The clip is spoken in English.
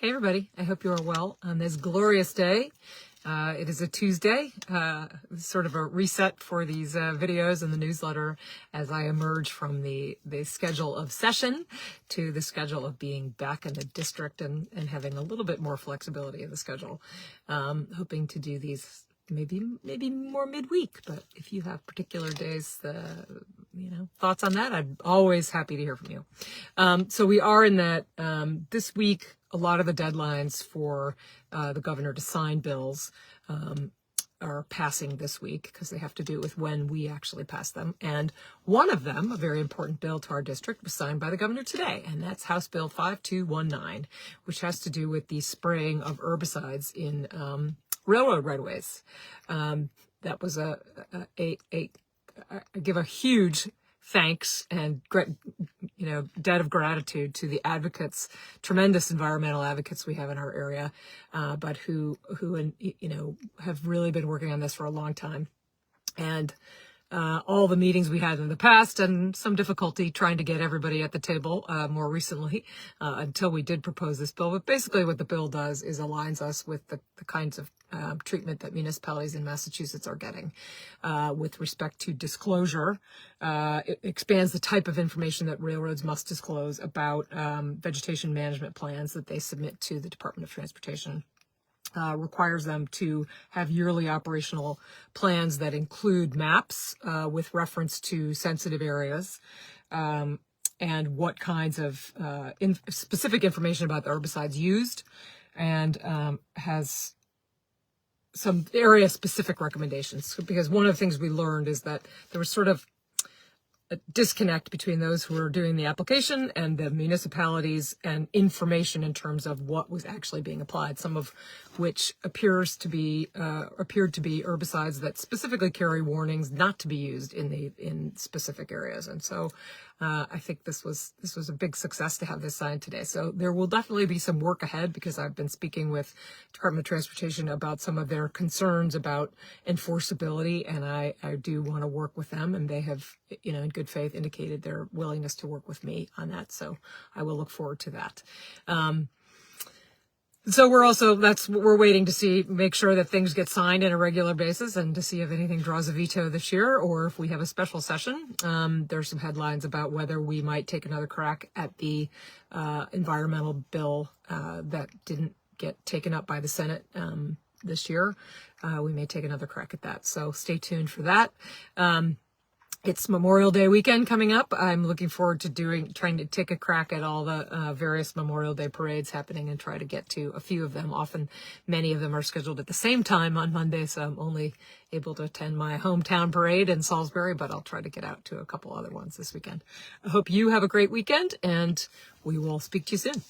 Hey everybody, I hope you are well on this glorious day. It is a Tuesday, sort of a reset for these videos and the newsletter as I emerge from the schedule of session to the schedule of being back in the district and having a little bit more flexibility in the schedule. Hoping to do these maybe more midweek, but if you have particular days, thoughts on that, I'm always happy to hear from you. So we are in that this week. A lot of the deadlines for the governor to sign bills are passing this week because they have to do with when we actually pass them. And one of them, a very important bill to our district, was signed by the governor today, and that's House Bill 5219, which has to do with the spraying of herbicides in railroad right-of-ways. That was I give a huge thanks and debt of gratitude to the advocates, tremendous environmental advocates we have in our area, but who have really been working on this for a long time. And all the meetings we had in the past and some difficulty trying to get everybody at the table more recently until we did propose this bill. But basically what the bill does is aligns us with the kinds of treatment that municipalities in Massachusetts are getting with respect to disclosure. It expands the type of information that railroads must disclose about vegetation management plans that they submit to the Department of Transportation. Requires them to have yearly operational plans that include maps with reference to sensitive areas and what kinds of specific information about the herbicides used, and has some area-specific recommendations. Because one of the things we learned is that there was sort of a disconnect between those who were doing the application and the municipalities and information in terms of what was actually being applied, some of which appeared to be herbicides that specifically carry warnings not to be used in specific areas. And so I think this was a big success to have this signed today. So there will definitely be some work ahead because I've been speaking with Department of Transportation about some of their concerns about enforceability, and I do want to work with them, and they have, in good faith, indicated their willingness to work with me on that. So I will look forward to that. So we're waiting to make sure that things get signed on a regular basis and to see if anything draws a veto this year or if we have a special session. There's some headlines about whether we might take another crack at the environmental bill that didn't get taken up by the Senate this year. We may take another crack at that. So stay tuned for that. It's Memorial Day weekend coming up. I'm looking forward to trying to take a crack at all the various Memorial Day parades happening and try to get to a few of them. Often, many of them are scheduled at the same time on Monday, so I'm only able to attend my hometown parade in Salisbury, but I'll try to get out to a couple other ones this weekend. I hope you have a great weekend, and we will speak to you soon.